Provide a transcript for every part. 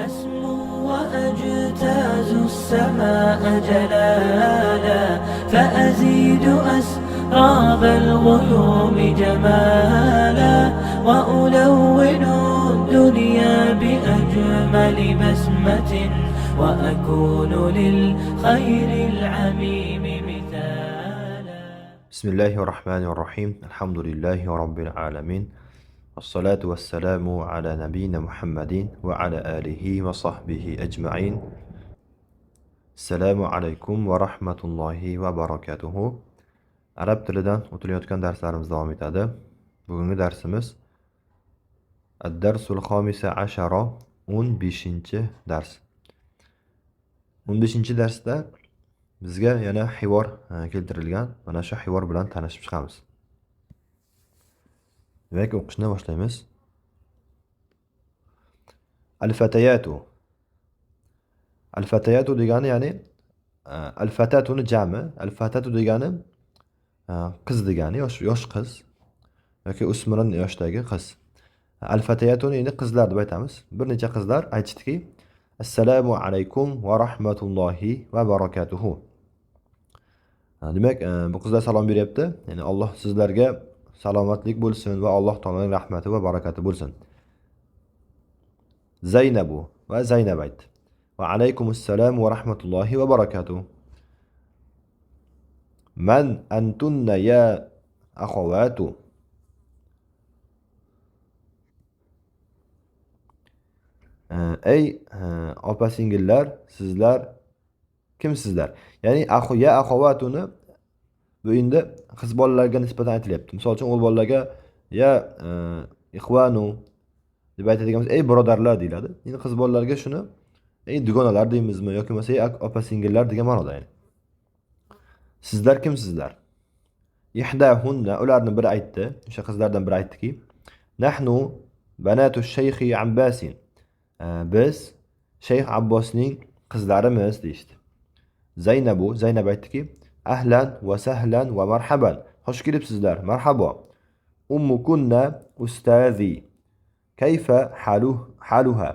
أسمو وأجتاز السماء جلالا فأزيد أسراب الغيوم جمالا وألون الدنيا بأجمل بسمة وأكون للخير العميم مثالا. بسم الله الرحمن الرحيم. الحمد لله رب العالمين، والصلاة والسلام على نبينا محمد وعلى آله وصحبه أجمعين. Assalomu alaykum va rahmatullohi va barakatuhu. Arab tilidan o'tilayotgan darslarimiz davom etadi. Bugungi darsimiz Ad-Darsul Xomisa Ashara 15-dars. 15-darsda bizga yana hivor keltirilgan. Mana shu hivor bilan tanishib chiqamiz. Demak, o'qishni boshlaymiz. Al-Fatayatu. Al-Fatayatu degani ya'ni al-fatatuni jami. Al-fatatu degani qiz degani, yosh qiz yoki o'smir yoshdagi qiz. Al-Fatayatuni endi qizlar deb aytamiz. Bir necha qizlar aytishdiki: Assalomu alaykum va rahmatullohi va barakatuhu. Demak, bu qizlar salom beryapti. Ya'ni Alloh sizlarga salomatlik bo'lsin va Alloh taoloning rahmati va barakati bo'lsin. Zaynabu va Zaynab aytdi. Va alaykumussalam va rahmatullohi va barakatuh. Man antunna ya akhawatu. Ey opa-singillar, sizlar kimsizlar? Ya'ni ya akhawatuni bu endi qiz bolalarga nisbatan aytilyapti. Misol uchun o'g'il bolalarga ya ikhvanu deb aytadiganimiz ey birodarlar deyiladi. Endi qiz bolalarga shuni ey dugonalar deymizmi yoki bo'lmasa ey opa-singillar degan ma'noda yani. Sizlar kimsizlar? Ihdahunna, ularning biri aytdi, o'sha qizlardan biri aytdiki: Nahnu banatu shayxi Abbasin. Biz Shayx Abbosning qizlarimiz deydi. Zaynab aytdiki: Ahlan va sahlan va marhaban. Xush kelibsizlar, marhabo. Ummukunna ustazi. Kayfa haluha.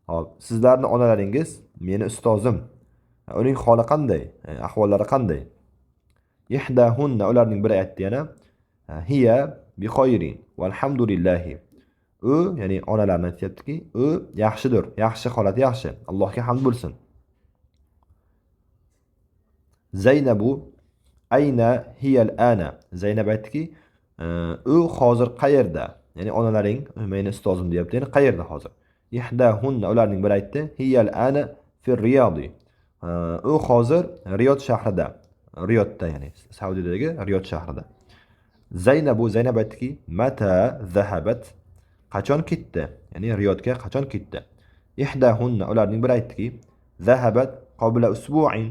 Hop, sizlarning onalaringiz meni ustozim. Uning holi qanday? Ahvollari qanday? Ihdahunna, ularning biri aytdi yana: Hiya bi khayrin valhamdulillahi. U, ya'ni onalarni aytayaptiki, u yaxshidir, yaxshi holati yaxshi. Allohga hamd bo'lsin. Zaynabu ayna hiya al-ana. Zaynab aytdiki, u hozir qayerda? Ya'ni onalaring meni ustozim deyapti, ya'ni qayerda hozir? Ihdahunna, ularning biri aytdi: Hiya al-ana fi Riyodi. U hozir Riyod shahrida. Riyodda, ya'ni Saudiyadagi Riyod shahrida. Zaynab aytdiki: Mata zahabat. Qachon ketdi? Ya'ni Riyodga qachon ketdi? Ihdahunna, ularning biri aytdiki: Zahabat qabla usbu'in.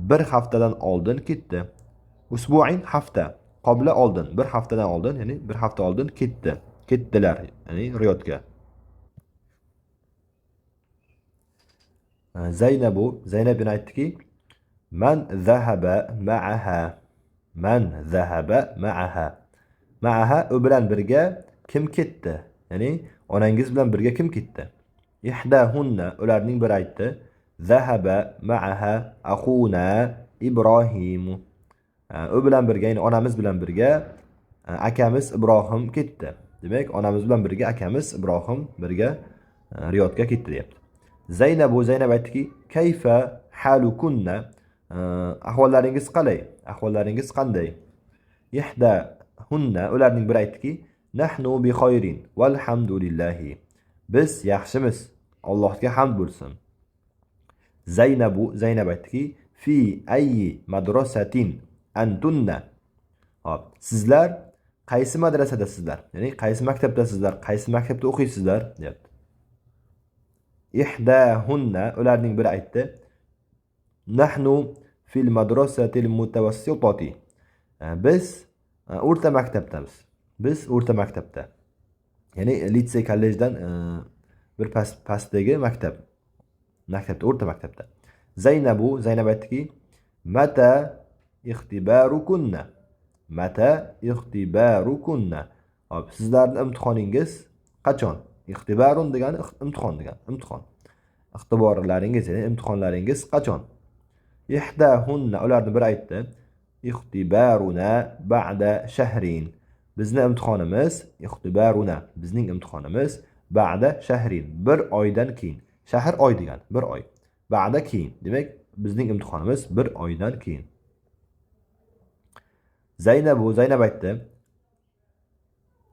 Bir haftadan oldin ketdi. Usbu'in hafta. Qabla oldin, bir haftadan oldin, ya'ni bir hafta oldin ketdi. Ketdilar, ya'ni Riyodga. Zaynab aytdiki: Man zahaba ma'aha. Man zahaba ma'aha. Ma'aha, u bilan birga kim ketdi? Ya'ni onangiz bilan birga kim ketdi? Ihdahunna, ularning biri aytdi: Zahaba ma'aha akhuna Ibrohim. U bilan birga, ya'ni onamiz bilan birga akamiz Ibrohim ketdi. Demak, onamiz bilan birga akamiz Ibrohim birga Riyodga ketdi deyapti. Zaynab aytdiki: Kayfa halukunna. Ahvollaringiz qalay? Ahvollaringiz qanday? Ihdahunna, ularning biri aytdiki: Nahnu bi khayrin valhamdulillahi. Biz yaxshimiz, Allohga hamd bo'lsin. Zaynab aytdiki: Fi ayyi madrasatin antunna. Hop, sizlar qaysi madrasadasizlar? Ya'ni qaysi maktabdasizlar? Qaysi maktabda o'qiysizlar? deyapti. Ihdahunna, ularning biri aytdi: Nahnu fil madrasatil mutawassitati. Biz o'rta maktabdamiz. Biz o'rta maktabda. Ya'ni litsey kollejdan bir pastdagi maktab. Maktabda, o'rta maktabda. Zaynab aytdiki: Mata ixtibarukunna. Mata ixtibarukunna. Hop, sizlarning imtihoningiz qachon? İxtibarun degani imtihon degani. Imtihon. İxtiborlaringiz, ya'ni imtihonlaringiz qachon? İhdahunna ulardan biri aytdi. İxtibaruna ba'da shahrin. Bizning imtihonimiz ba'da shahrin. Bir oydan keyin. Shahr oy degani, bir oy. Ba'da keyin. Demak, bizning imtihonimiz bir oydan keyin. Zaynab aytdi.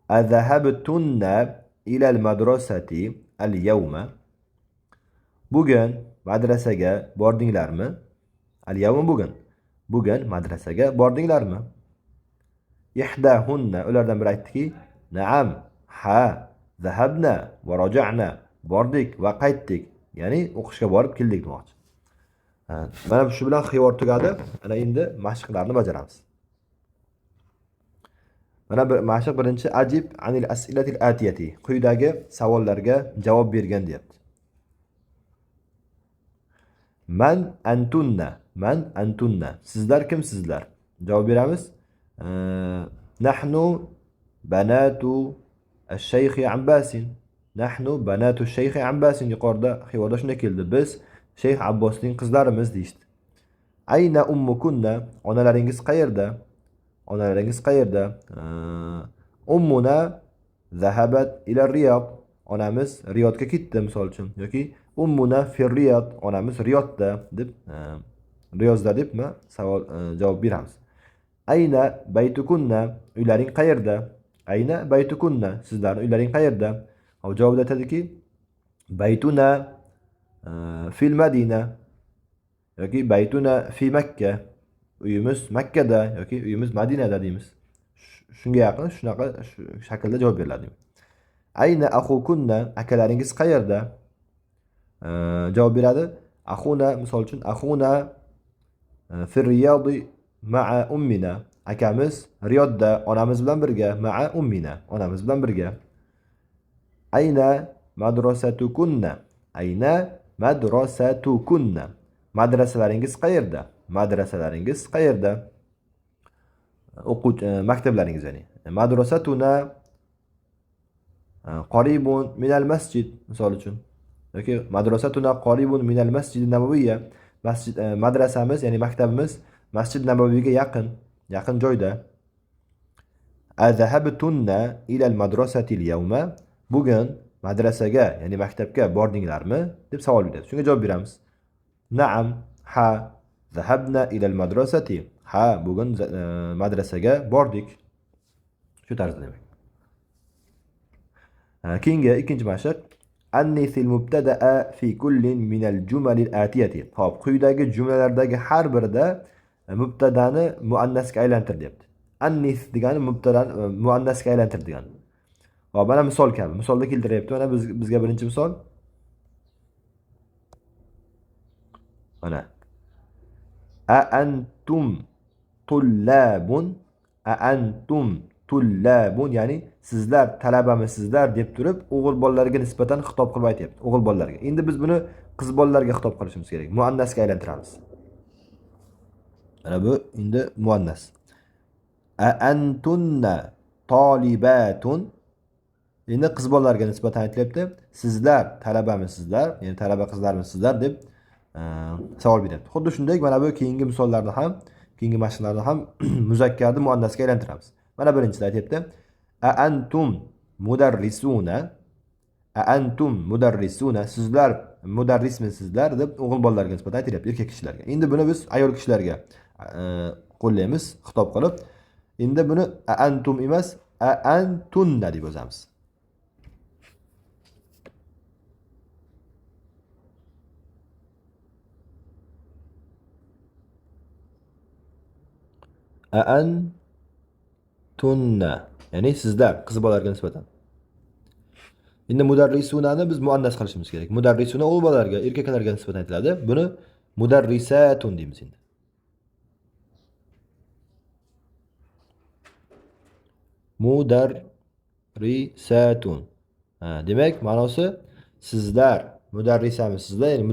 Azahabtunna ilal madrasati al-yawma. Bugun madrasaga bordinglarmi? Al-yawma bugun. Bugun madrasaga bordinglarmi? Ihdahunna ulardan biri aytdiki, "Na'am, ha, zahabna va raja'na." Bordik va qaytdik. Ya'ni o'qishga borib keldik demoqchi. Mana shu bilan xiyor tugadi. Ana endi mashqlarni bajaramiz. Mana mashq birinchi ajib anil as'ilatil atiyati. Quyidagi savollarga javob bergan deyapti. Man antunna. Sizlar kimsizlar? Javob beramiz. Nahnu banatu ash-shaykh Abbasin. Nahnu banatu ash-shaykh Abbasin. Yuqorida xiyorda shunday keldi. Biz Shayx Abbosning qizlarimiz deyishdi. Ayna ummukunna. Onalaringiz qayerda? Onalaringiz qayerda? Ummuna zahabat ila Riyod. Onamiz Riyodga ketdi misol uchun yoki ummuna fi Riyod. Onamiz Riyodda deb Riyozda debmi savol javob beramiz. Ayna baytukunna. Uylaring qayerda? Ayna baytukunna. Sizlarning uylaring qayerda? Javobda aytadiki, baytuna fil Madina yoki baytuna fi Makka. Uyimiz Makkada yoki uyimiz Madinada deymiz. Shunga yaqin shunaqa shaklda javob beriladi. Ayna axukunna. Akalaringiz qayerda? Javob beradi. Axuna misol uchun axuna fi Riyod ma'a ummina. Akamiz Riyodda onamiz bilan birga. Ma'a ummina. Onamiz bilan birga. Ayna madrasatukunna. Ayna madrasatukunna. Madrasalaringiz qayerda? Madrasalaringiz qayerda? Maktablaringiz ya'ni. Madrasatuna qaribun minal masjid misol uchun. Yoki madrasatuna qaribun minal masjid nabawiyya. Masjid madrasamiz ya'ni maktabimiz Masjid Nabaviyga yaqin joyda. Azahabtunna ila al-madrasati al-yawma. Bugun madrasaga ya'ni maktabga bordinglarmi deb savol beradi. Shunga javob beramiz. Na'am, ha, zahabna ila al-madrasati. Ha, bugun madrasaga bordik. Shu tarzda demak. Keyingi ikkinchi mashq. Annisil mubtada'a fi kullin min al-jumal al-atiyati. Xo'p, quyidagi jumlalardagi har birida mubtadani muannasga aylantir deyapti. Annis degani mubtadani muannasga aylantir degani. Hop, mana misol kabi. Misolda keltiryapti. Mana bizga birinchi misol. Mana. A antum tullabun. A antum tullabun, ya'ni sizlar talabamisizlar deb turib, o'g'il bolalarga nisbatan xitob qilib aytyapti. O'g'il bolalarga. Endi biz buni qiz bolalarga xitob qilishimiz kerak. Muannasga aylantiramiz. Mana bu endi muannas. A antunna talibatun. Endi qiz bolalarga nisbatan aytilyapti. Sizlar talabamisizlar, ya'ni talaba qizlarmisizlar deb savol beryapti. Xuddi shunday mana bu keyingi misollarda ham, keyingi mashqlarda ham muzakkarni muannasga aylantiramiz. Mana birinchisida aytyapti. A antum mudarrisuna. A antum mudarrisuna. Sizlar mudarrismisizlar deb o'g'il bolalarga nisbatan aytilyapti, erkak kishilarga. Endi buni biz ayol kishilarga qo'llaymiz, xitob qilib. Endi buni a antum emas, a antunna deb yozamiz. A antunna, ya'ni sizlar qiz bolalarga nisbatan. Endi mudarrisunani biz muannas qilishimiz kerak. Mudarrisuna o'g'il bolalarga, erkaklarga nisbatan aytiladi. Buni mudarrisatun deymiz endi. Mudarrisatun. Demak, ma'nosi sizlar mudarrisamisizlar, ya'ni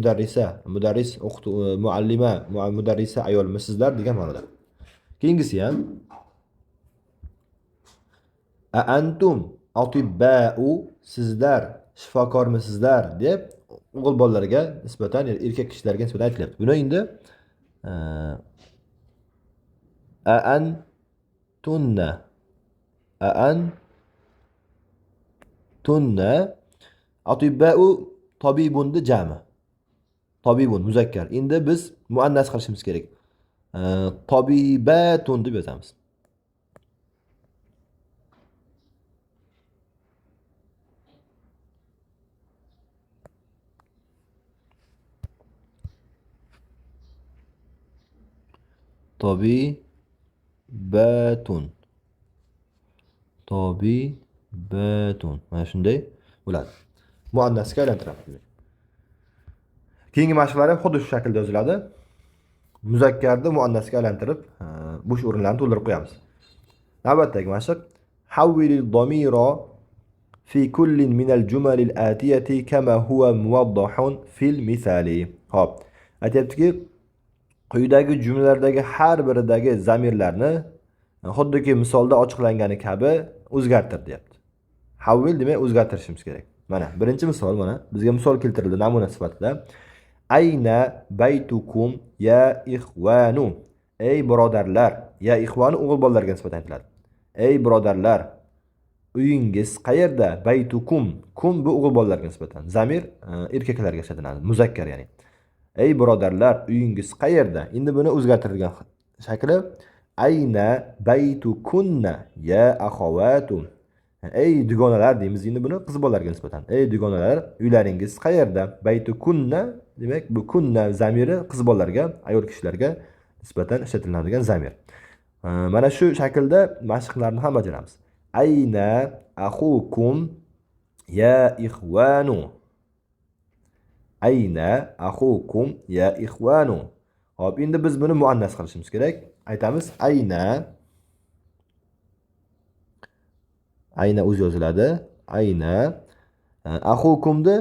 mudarris muallima, mudarrisa ayolmisizlar degan ma'noda. Keyingisi ham a antum atibba'u. Sizlar shifokormisizlar deb o'g'il bolalarga nisbatan, erkak kishilarga nisbatan aytilyapti. Buni endi a antunna a antunna atibba'u tabibunni jami. Tabibun muzakkar. Endi biz muannas qilishimiz kerak. Tabibatun deb yozamiz. Tabibatun. Tabibatun. Mana shunday bo'ladi. Muannasga aylantiramiz. Keyingi mashqlar ham xuddi shu shaklda yoziladi. Muzakkarni muannasga aylantirib, bo'sh o'rinlarni to'ldirib qo'yamiz. Navbatdagi mashq: Havvilil domira fi kullin minal jumalil atiyati kama huwa muwaddahun fil misali. Xo'p, aytayaptiki, quyidagi jumlalardagi har biridagi zamirlarni xuddiki misolda ochiqlangani kabi o'zgartir, deyapti. Havvil demak o'zgartirishimiz kerak. Mana birinchi misol, mana bizga misol keltirildi namuna sifatida. Ayna baytukum ya ikhvanu. Ey birodarlar, ya ikhvanu o'g'il bolalarga nisbatan aytiladi. Ey birodarlar, uyingiz qayerda? Baytukum. Kum bu o'g'il bolalarga nisbatan. Zamir erkaklarga ishlatiladi, muzakkar ya'ni. Ey birodarlar, uyingiz qayerda? Endi buni o'zgartirilgan shakli ayna baytukunna ya akhawatu. Ey dugonalar deymiz endi buni qiz bolalarga nisbatan. Ey dugonalar, uylaringiz qayerda? Baytukunna demak bu kunna zamiri qiz bolalarga, ayol kishilarga nisbatan ishlatiladigan zamir. Mana shu shaklda mashqlarni ham bajaramiz. Ayna akhukum ya ikhwanu. Ayna akhukum ya ikhwanu. Hop, endi biz buni muannas qilishimiz kerak. Aytamiz ayna o'z yoziladi. Ayna akhukumni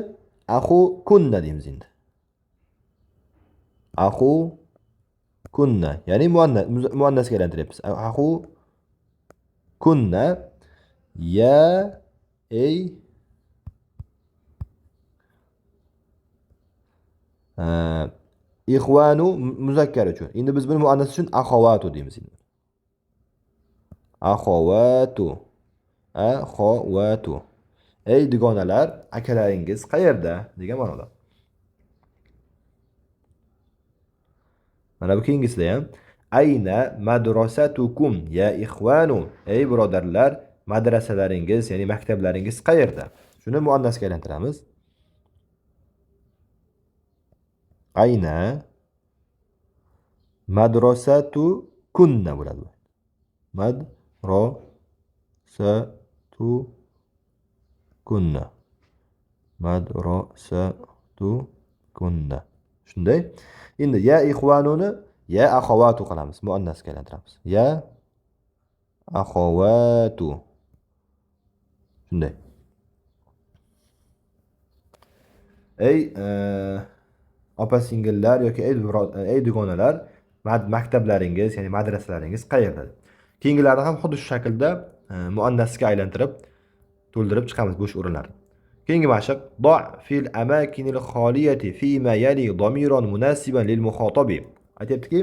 akhukunna deymiz endi. Akhukunna, ya'ni muannasga aylantiryapmiz. Akhukunna ya ey ikhvanu muzakkar uchun. Endi biz buni muannas uchun akhawatu deymiz endi. Akhawatu. Akhawatu. Ey dugonalar, akalaringiz qayerda degan ma'noda. Mana bu keyingisida ham ayna madrasatukum ya ikhwanu. Ey birodarlar, madrasalaringiz, ya'ni maktablaringiz qayerda? Shuni muannasga aylantiramiz. Ayna madrasatukunna bo'ladi. Madrasatukunna. Madrasatukunna. Shunday. Endi ya ikhvanuni ya akhawatu qilamiz, muannasga aylantiramiz. Ya akhawatu. Shunday. Ey opa-singillar yoki ey dugonalar, maktablaringiz, ya'ni madrasalaringiz qayerda? Keyingilarni ham xuddi shu shaklda muannasga aylantirib to'ldirib chiqamiz bo'sh o'rinlarni. Keyingi mashq: Do' fil amakinil xoliyati fi ma yali damiran munasiban lil muxotabi. Aytayaptiki,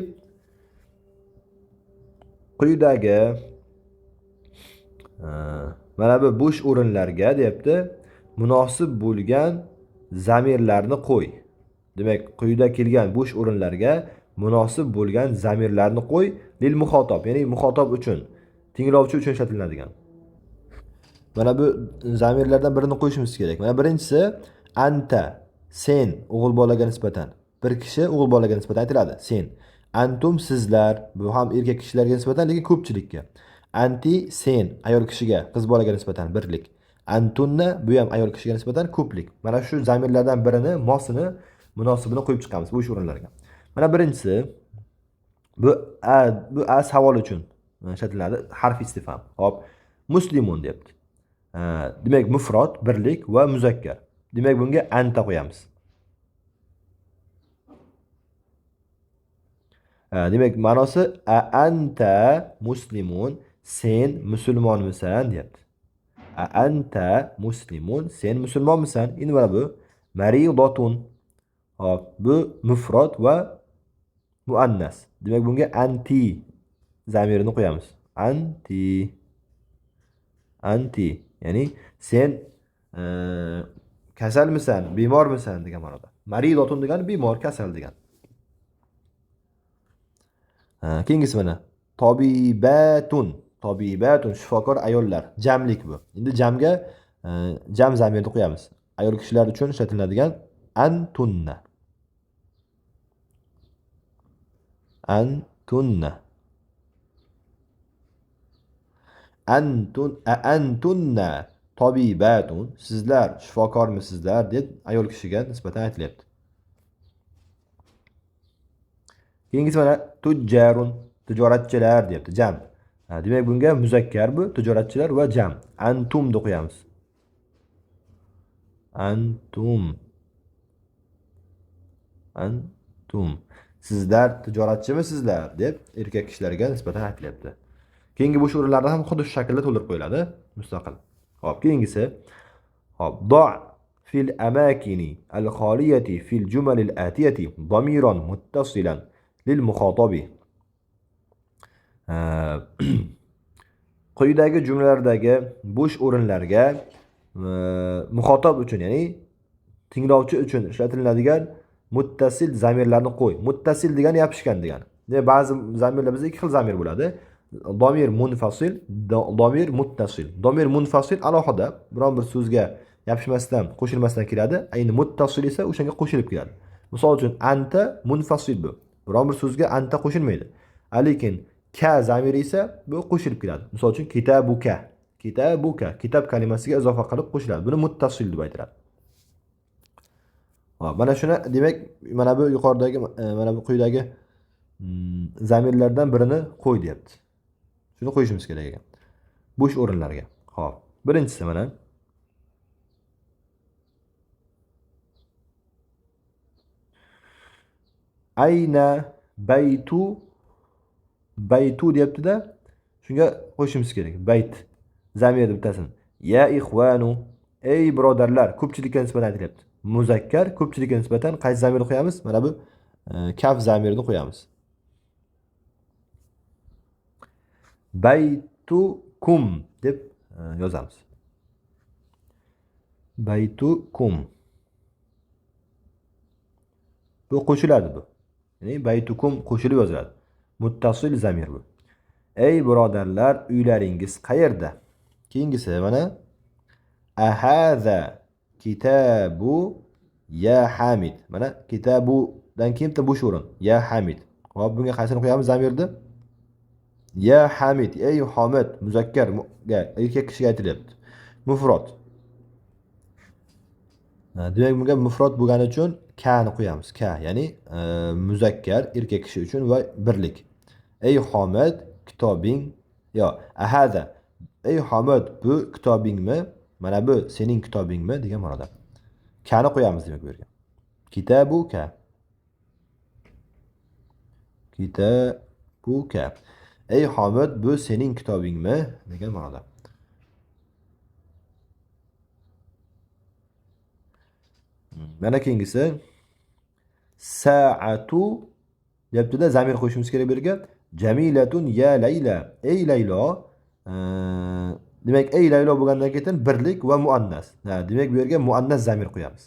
quyidagi mana bu bo'sh o'rinlarga deyapti, munosib bo'lgan zamirlarni qo'y. Demak, quyida kelgan bo'sh o'rinlarga munosib bo'lgan zamirlarni qo'y lil muxotob, ya'ni muxotob uchun, tinglovchi uchun ishlatiladigan. Mana bu zamirlardan birini qo'yishimiz kerak. Mana birinchisi anta, sen o'g'il bolaga nisbatan. Bir kishi o'g'il bolaga nisbatan aytiladi, sen. Antum sizlar, bu ham erkak kishilarga nisbatan, lekin ko'pchilikka. Anti sen ayol kishiga, qiz bolaga nisbatan birlik. Antunna bu ham ayol kishiga nisbatan ko'plik. Mana shu zamirlardan birini, mosini, munosibini qo'yib chiqamiz bu o'rinlarga. Mana birinchisi bu a savol uchun ishlatiladi, harf istifham. Hop, muslimun deyapti. Demak mufrod, birlik va muzakkar. Demak bunga anta qo'yamiz. Demak ma'nosi anta muslimun, sen musulmonmisan deyapti. anta muslimun, sen musulmonmisan? Endi mana bu maridatun. Hop, bu mufrad va muannas. Demak bunga anti zamirini qo'yamiz. Anti, anti, ya'ni sen kasalmisan, bemormisan degan ma'noda. Maridatun degani bemor, kasal degan. Keyingisi mana tobibatun. Tobibatun shifokor ayollar. Jamlik bu. Endi jamga jam zamirni qo'yamiz. Ayol kishilar uchun ishlatiladigan antunna. Antunna. Antunna tobibatun. Sizlar shifokormisizlar deb ayol kishiga nisbatan aytilyapti. Keyingisi mana tujjarun, tijoratchilar deyapti, jam. Demak bunga muzakkar bu, tijoratchilar va jam. Antum deb qo'yamiz. Antum. Antum. Sizlar tijoratchimisizlar deb erkak kishilarga nisbatan aytilyapti. Keyingi bo'sh o'rinlarda ham xuddi shu shaklda to'ldirib qo'yiladi, mustaqil. Xo'p, keyingisi. Xo'p, do' fil amakini al-khaliyati fil jumal al-atiyati damiran muttasilan lil mukhatabi. Quyidagi jumlalardagi bo'sh o'rinlarga muxotab uchun, ya'ni tinglovchi uchun ishlatiladigan muttasil zamirlarni qo'y. Muttasil degani yopishgan degani. Ba'zi zamirlar bizda ikki xil zamir bo'ladi. Domir munfasil, domir muttasil. Domir munfasil alohida biron bir so'zga yopishmasdan, qo'shilmasdan keladi. Endi muttasil esa o'shanga qo'shilib keladi. Misol uchun anta munfasil bu. Biron bir so'zga anta qo'shilmaydi. Lekin ka zamiri esa bu qo'shilib keladi. Misol uchun kitabuka. Kitabuka kitob kalimasiga izofa qilib qo'shiladi. Buni muttasil deb aytiladi. Mana shuni demak, mana bu yuqoridagi mana bu quyidagi zamirlardan birini qo'y deyapti. Shuni qo'yishimiz kerak ekan. Bo'sh o'rinlarga. Xo'p. Birinchisi mana ayna baytu deyapti-da, shunga qo'shishimiz kerak. Bayt zamirni bittasin. Ya ikhvanu, ey birodarlar, ko'pchilikka nisbatan aytilyapti. Muzakkar ko'pchilikka nisbatan qaysi zamirni qo'yamiz? Mana bu kaf zamirini qo'yamiz. Baytukum deb yozamiz. Baytukum. Bu qo'shiladi bu. Ya'ni baytukum qo'shilib yoziladi. Muttasil zamir bu. Ey birodarlar, uylaringiz qayerda? Keyingisi mana ahaza kitabu ya Hamid. Mana kitabudan keyin bitta bo'sh o'rin. Ya Hamid. Hop, bunga qaysini qo'yamiz zamirni? Ya Hamid, ey Hamid, muzakkarga, erkak kishiga aytilyapti. Mufrad. Demak bunga mufrad bo'lgani uchun ka ni qo'yamiz. Ka, ya'ni muzakkar erkak kishi uchun va birlik. Ey Hamid, kitobing yo ahaza. Ey Hamid, bu kitobingmi? Mana bu sening kitobingmi degan ma'noda. Ka ni qo'yamiz demak bu yerga. Kitabuka. Kitabuka. Ey Hamid, bu sening kitobingmi degan ma'noda. Mana keyingisi sa'atu deyapti-da, zamir qo'yishimiz kerak bu yerga. Jamilatun ya Layla. Ey Laylo. Demak ey Laylo bo'lgandan keyin birlik va muannas. Demak bu yerga muannas zamir qo'yamiz.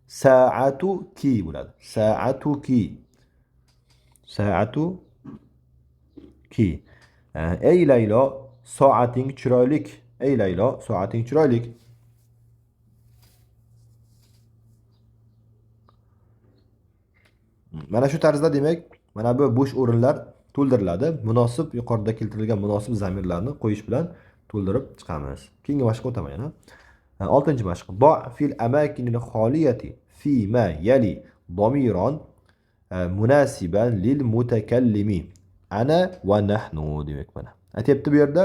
Sa'atu ki bo'ladi. Sa'atu ki. Sa'atu ki. Ey Laylo, soating chiroylik. Ey Laylo, soating chiroylik. Mana shu tarzda demak, mana bu bo'sh o'rinlar to'ldiriladi. Munosib yuqorida keltirilgan munosib zamirlarni qo'yish bilan to'ldirib chiqamiz. Keyingi mashqqa o'taman yana. 6-mashq. Do' fil amakinil xoliyati fi ma yali damiran munasiban lil mutakallimi. Ana va nahnu demak mana. Aytibdi bu yerda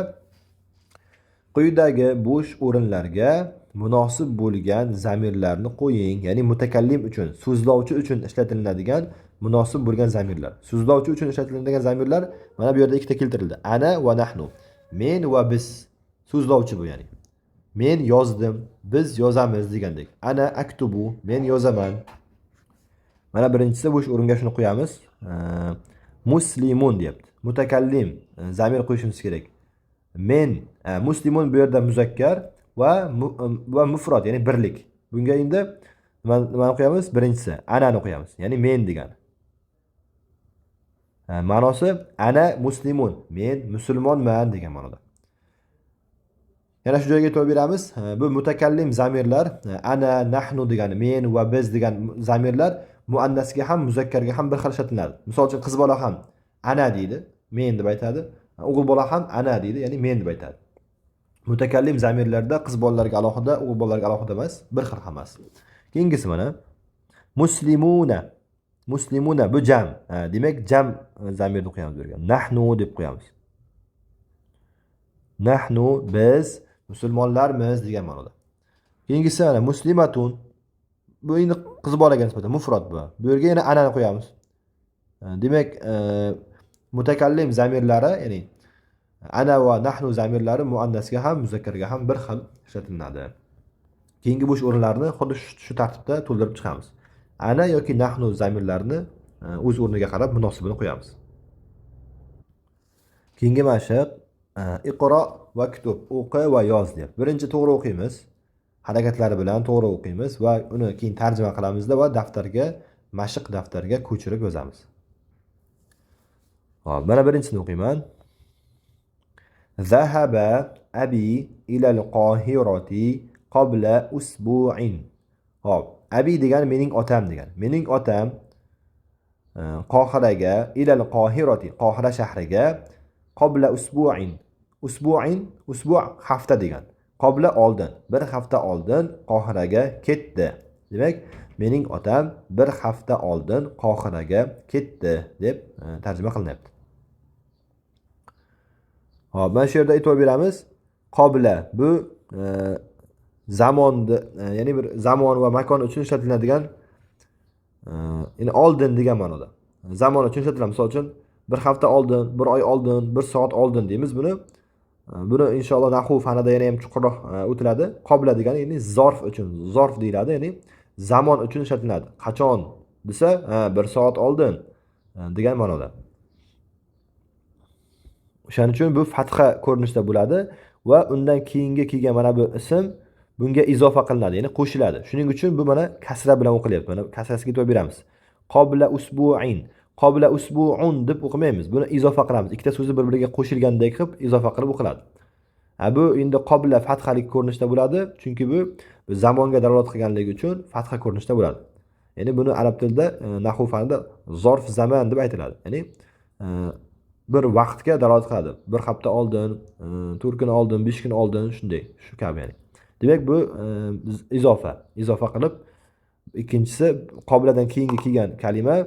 quyidagi bo'sh o'rinlarga munosib bo'lgan zamirlarni qo'ying. Ya'ni mutakallim uchun, so'zlovchi uchun ishlatiladigan munosib bo'lgan zamirlar. So'zlovchi uchun ishlatiladigan zamirlar mana bu yerda ikkita keltirildi. Ana va nahnu. Men va biz. So'zlovchi bu ya'ni. Men yozdim, biz yozamiz degandek. Ana aktubu, men yozaman. Mana birinchisi bo'sh o'ringa shuni qo'yamiz. Muslimun deyapti. Mutakallim zamir qo'yishimiz kerak. Men muslimun bu yerda muzakkar va mufrad, ya'ni birlik. Bunga endi nimani qo'yamiz? Birinchisi anani qo'yamiz. Ya'ni men degani. Ma'nosi ana muslimun, men musulmonman degan ma'noda. Yana shu joyga e'tibor beramiz. Bu mutakallim zamirlar ana, nahnu degani men va biz degan zamirlar muannasga ham muzakkarga ham bir xil ishlatıladi. Misol uchun qiz bola ham ana deydi, men deb aytadi. O'g'il bola ham ana deydi, ya'ni men deb aytadi. Mutakallim zamirlarda qiz bolalarga alohida, o'g'il bolalarga alohida emas, bir xil hammasi. Keyingisi mana muslimuna. Muslimuna bu jam. Demak jam zamirni qo'yamiz bu yerga. Nahnu deb qo'yamiz. Nahnu biz musulmonlarmiz degan ma'noda. Keyingisi mana muslimatun. Bu endi qiz bolaga nisbatan mufrad bu. Bu yerga yana anani qo'yamiz. Demak, mutakallim zamirlari, ya'ni ana va nahnu zamirlari muannasga ham, muzakkarga ham bir xil ishlatiladi. Keyingi bo'sh o'rinlarni xuddi shu tartibda to'ldirib chiqamiz. Ana yoki nahnu zamirlarini o'z o'rniga qarab munosibini qo'yamiz. Keyingi mashq iqro va kitub, o'qi va yoz deb. Birinchi to'g'ri o'qiymiz. Harakatlari bilan to'g'ri o'qiymiz va uni keyin tarjima qilamizda va daftarga, mashq daftarga ko'chirib yozamiz. Xo'p, mana birinchisini o'qiyman. Zahaba abi ila al-Qohirati qabla usbu'in. Xo'p, abi degani mening otam degani. Mening otam Qohiraga, ila al-Qohirati, Qohira shahriga qabla usbu'in. Usbu' hafta degan. Qabla oldin, bir hafta oldin Qohiraga ketdi. Demak, mening otam bir hafta oldin Qohiraga ketdi deb tarjima qilinyapti. Xo'p, mana shu yerda e'tibor beramiz. Qabla bu zamonni, ya'ni bir zamon va makon uchun ishlatiladigan, ya'ni oldin degan ma'noda. Zamon uchun ishlatiladi. Misol uchun bir hafta oldin, bir oy oldin, bir soat oldin deymiz buni. Buni inshaalloh nahvu fanida yana ham chuqurroq o'tiladi. Qabla degani ya'ni zarf uchun, zarf deyiladi, ya'ni zamon uchun ishlatiladi. Qachon desa, bir soat oldin degan ma'noda. O'shaning uchun bu fatha ko'rinishda bo'ladi va undan keyingi kelgan mana bu ism bunga izofa qilinadi, ya'ni qo'shiladi. Shuning uchun bu mana kasra bilan o'qilyapti. Mana kasrasiga e'tibor beramiz. Qabla usbu'in. Qabla usbu'un deb o'qimaymiz. Buni izofa qilamiz. Ikkita so'zni bir-biriga qo'shilgandek qilib izofa qilib o'qiladi. Bu endi qabla fathalik ko'rinishda bo'ladi, chunki bu zamonga dalolat qilganligi uchun fatha ko'rinishda bo'ladi. Ya'ni buni arab tilida, nahvu fanida zarf zaman deb aytiladi. Ya'ni bir vaqtga dalolat qiladi. Bir hafta oldin, 4 kun oldin, 5 kun oldin, shunday, shu kabi ya'ni. Demak, bu izofa qilib, ikkinchisi qabladan keyingi kelgan kalima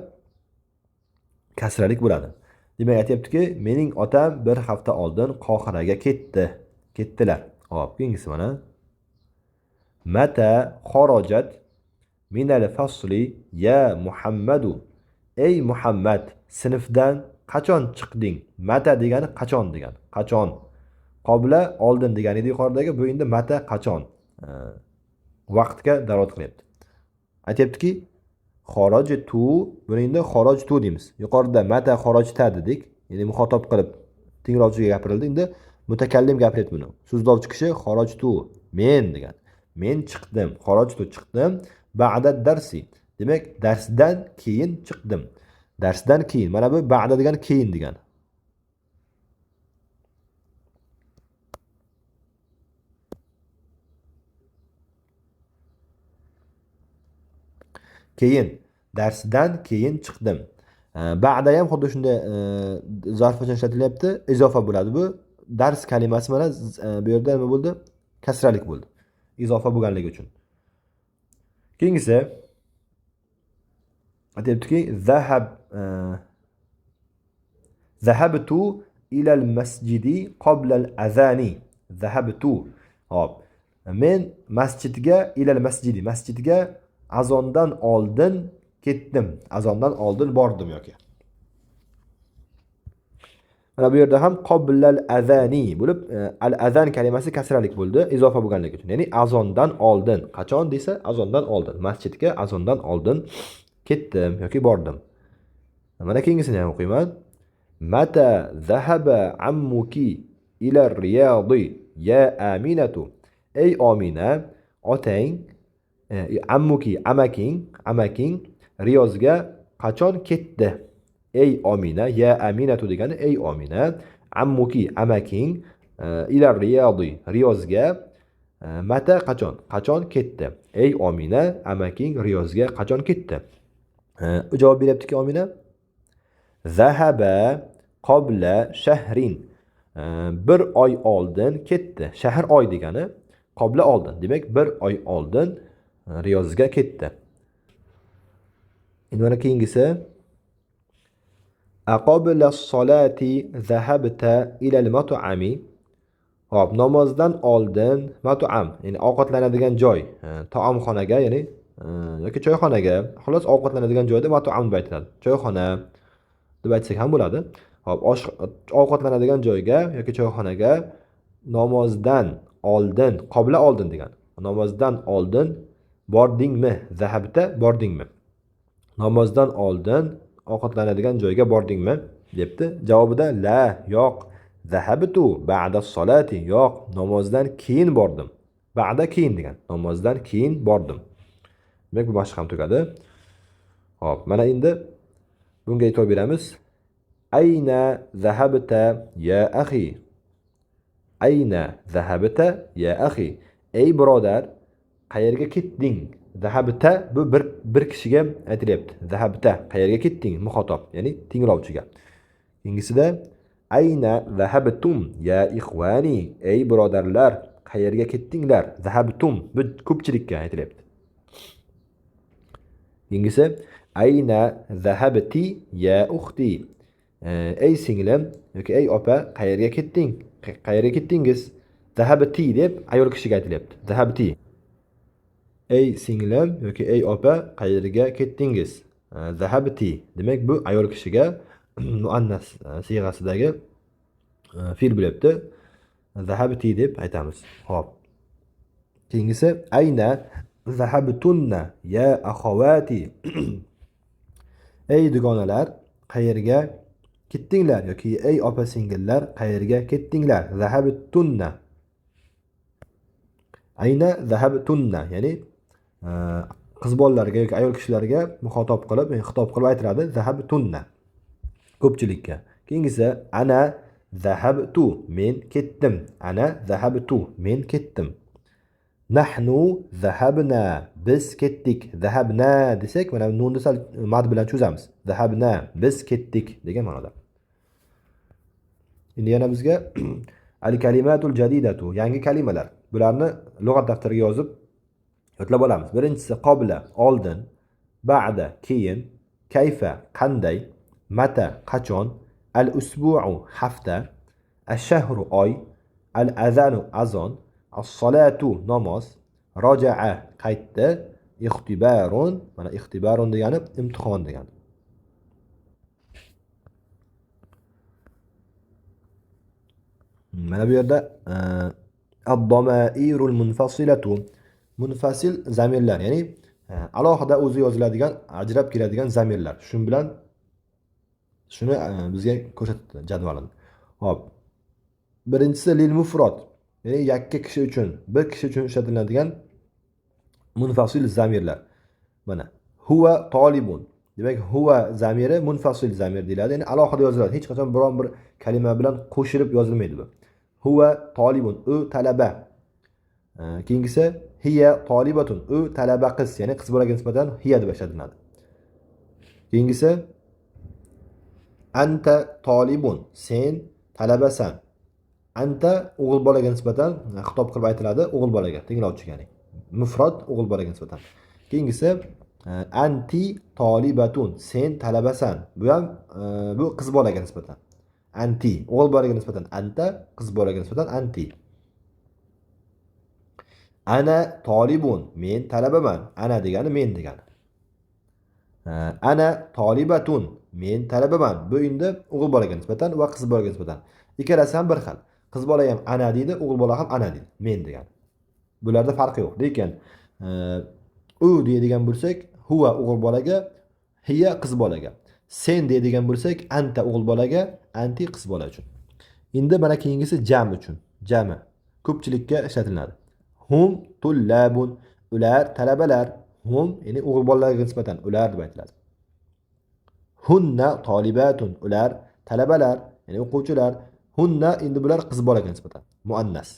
kasralik bo'ladi. Demak, aytayaptiki, mening otam bir hafta oldin Qohiraga ketdilar. Xo'p, keyingisi mana. Mata kharajat min al-fasli ya Muhammadu. Ey Muhammad, sinfdan qachon chiqding? Mata degani qachon degani. Qachon. Qabla oldin degani edi yuqoridagi, bu endi mata qachon. Vaqtga dalolat qilyapti. Aytayaptiki, kharajtu, buni endi kharajtu deymiz. Yuqorida mata kharajta dedik. Ya'ni muxotab qilib tinglovchiga gapirildi. Endi mutakallim gapiryapti buni. So'zlovchi kishi kharajtu, men degan. Men chiqdim, kharajtu chiqdim, ba'da darsi. Demak, darsdan keyin chiqdim. Darsdan keyin. Mana bu ba'da degan keyin degan. Keyin, darsdan keyin chiqdim. Ba'da ham xuddi shunday zarf uchun ishlatilyapti, izofa bo'ladi bu. Dars kalimasi mana bu yerda nima bo'ldi? Kasralik bo'ldi. Izofa bo'lganligi uchun. Keyingisi aytayaptiki, zahabtu ila al-masjidi qabla al-azani. Zahabtu. Hop. Men masjidga ila al-masjidi, masjidga azondan oldin ketdim. Azondan oldin bordim yoki. Mana bu yerda ham qoblal azani bo'lib, al azan kalimasi kasralik bo'ldi, izofa bo'lganligi uchun. Ya'ni azondan oldin. Qachon desa, azondan oldin. Masjidga azondan oldin ketdim yoki bordim. Mana keyingisini ham o'qiyman. Mata zahaba ammuki ila riyadi ya Aminatu. Ey Amina, otang, ammuki, amaking Riyozga qachon ketdi? Ey Amina, ya Aminatu degani ey Amina, ammuki, amaking ila riyadi, Riyozga mata qachon ketdi? Ey Amina, amaking Riyozga qachon ketdi? Javob beryaptiki Amina, zahaba qabla shahrin. Bir oy oldin ketdi. Shahr oy degani, qabla oldin. Demak, bir oy oldin Riyozga ketdi. Endi mana keyingisi, aqobla solati zahabta ila al-mat'ami. Hop, namozdan oldin mat'am, ya'ni ovqatlanadigan joy, taomxonaga, ya'ni yoki choyxonaga, xolos ovqatlanadigan joyda mat'am deb aytiladi. Choyxona deb aytsak ham bo'ladi. Hop, ovqatlanadigan joyga yoki choyxonaga namozdan oldin, qabla oldin degan. Namozdan oldin bordingmi? Zahabta bordingmi? Namozdan oldin ovqatlanadigan joyga bordingmi? Debdi. Javobida la, yo'q. Zahabtu ba'da solati, yo'q, namozdan keyin bordim. Ba'da keyin degan. Namozdan keyin bordim. Demak, bu mashq ham tugadi. Hop, mana endi bunga e'tibor beramiz. Ayna zahabta ya akhi. Ayna zahabta ya akhi. Ey birodar, qayerga ketding? Zahabta bu bir kishiga aytilyapti. Zahabta, qayerga ketding? Muxotob, ya'ni tinglovchiga. Keyingisida ayna zahabtum ya ikhwani. Ey birodarlar, qayerga ketdinglar? Zahabtum bu ko'pchilikka aytilyapti. Keyingisi ayna zahabti ya ukhti. Ey singlim yoki ey opa, qayerga ketding? Qayerga ketdingiz? Zahabti deb ayol kishiga aytilyapti. Zahabti. Ey singlim yoki ey opa, qayerga ketdingiz? Zahabti. Demak, bu ayol kishiga muannas siyg'asidagi fe'l bo'lyapti. Zahabti deb aytamiz. Xo'p. Keyingisi ayna zahabtunna ya akhawati. Ey dugonalar, qayerga ketdinglar yoki ey opa singillar, qayerga ketdinglar? Zahabtunna. Ayna zahabtunna, ya'ni qiz bolalarga yoki ayol kishilarga muxotob qilib, xitob qilib aytiladi. Zahabtunna ko'pchilikka. Keyingisi ana zahabtu, men ketdim. Ana zahabtu, men ketdim. Nahnu zahabna, biz ketdik. Zahabna desak, mana nunni sal mad bilan cho'zamiz. Zahabna, biz ketdik degan ma'noda. Endi yana bizga al-kalimatul jadidatu, yangi kalimalar. Bularni lug'at daftariga yozib yodlab olamiz. Birinchisi qabla, oldin, ba'da, keyin, kayfa, qanday, mata, qachon, al-usbu'u, hafta, ash-shahru, oy, al-azanu, azon, as-salatu, namoz, roja'a, qaytdi, ixtibarun, mana ixtibarun degani imtihon degani. Mana bu yerda ad-damairul munfasilatu, munfasil zamirlar, ya'ni alohida o'zi yoziladigan, ajrab keladigan zamirlar. Shuni bizga ko'rsatdi jadvalini. Hop. Birinchisi lil mufrad, ya'ni yakka kishi uchun, bir kishi uchun ishlatiladigan munfasil zamirlar. Mana huwa talibun. Demak, huwa zamiri munfasil zamir deyiladi. Ya'ni alohida yoziladi. Hech qachon biron bir kalima bilan qo'shilib yozilmaydi bu. Huwa talibun, u talaba. Keyingisi hiya talibatun, u talaba qiz, ya'ni qiz bolaga nisbatan hiya deb ishlatiladi. Keyingisi anta talibun, sen talabasan. Anta o'g'il bolaga nisbatan xitob qilib aytiladi, o'g'il bolaga, tinglovchiga, ya'ni mufrad o'g'il bolaga nisbatan. Keyingisi anti talibatun, sen talabasan. Bu ham bu qiz bolaga nisbatan. Anti o'g'il bolaga nisbatan anta, qiz bolaga nisbatan anti. Ana talibun, men talabaman. Ana degani men degani. Ana tolibatun. Men talabaman. Bu endi o'g'il bolaga nisbatan va qiz bolaga nisbatan. Ikkalasi ham bir xil. Qiz bola ham ana deydi, o'g'il bola ham ana deydi. Men degan. Bularda farqi yo'q. Lekin u deydigan bo'lsak, huwa o'g'il bolaga, hiya qiz bolaga. Sen deydigan bo'lsak, anta o'g'il bolaga, anti qiz bola uchun. Endi mana keyingisi jam uchun. Jami ko'pchilikka ishlatiladi. Hum tullabun. Ular talabalar. Hum ya'ni o'g'il bolalarga nisbatan ular deb aytiladi. Hunna tolibatun. Ular talabalar, ya'ni o'quvchilar. Hunna endi bular qiz bolaga nisbatan. Muannas.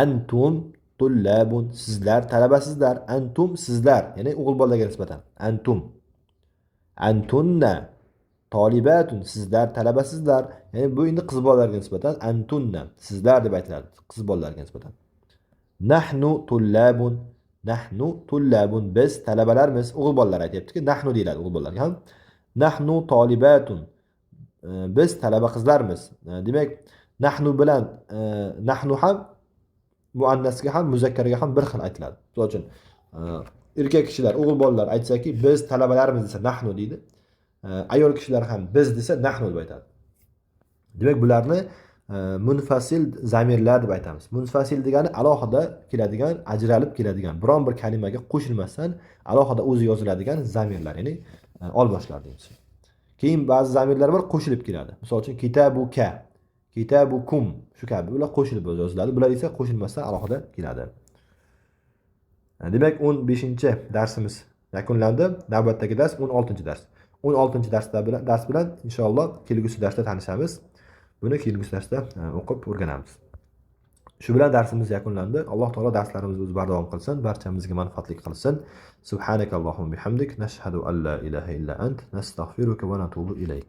Antum tullabun. Sizlar talabasizlar. Antum sizlar, ya'ni o'g'il bolalarga nisbatan. Antum. Antunna tolibatun. Sizlar talabasizlar. Ya'ni bu endi qiz bolalarga nisbatan antunna. Sizlar deb aytiladi. Qiz bolalarga nisbatan. Nahnu tullabun. Nahnu tullabun. Biz talabalarmiz. O'g'il bolalar aytayaptiki, nahnu deyiladi o'g'il bolalarga ham. Nahnu tolibatun. Biz talaba qizlarmiz. Demak, nahnu bilan nahnu ham muannasga ham muzakkarga ham bir xil aytiladi. Misol uchun, erkak kishilar, o'g'il bolalar aytsaki, biz talabalarmiz desa nahnu deydi. Ayol kishilar ham biz desa nahnu deb aytadi. Demak, bularni munfasil zamirlar deb aytamiz. Munfasil degani alohida keladigan, ajralib keladigan, biron bir kalimaga qo'shilmasdan alohida o'zi yoziladigan zamirlar, ya'ni olboshlar deymiz. Keyin ba'zi zamirlar bor, qo'shilib keladi. Misol uchun kitabuka, kitabukum shu kabi ular qo'shilib yoziladi. Bular esa qo'shilmasdan alohida keladi. Demak, 15-darsimiz yakunlandi. Navbatdagi dars 16-dars. 16-dars bilan inshaalloh kelgusi darsda tanishamiz. Buni kelgusi darsda o'qib o'rganamiz. Shu bilan darsimiz yakunlandi. Alloh taolo darslarimizni o'zi bardavom qilsin, barchamizga manfaatli qilsin. Subhanakallohumma bihamdik, nashhadu an la ilaha illa ant, nastag'firuka va natubu ilayk.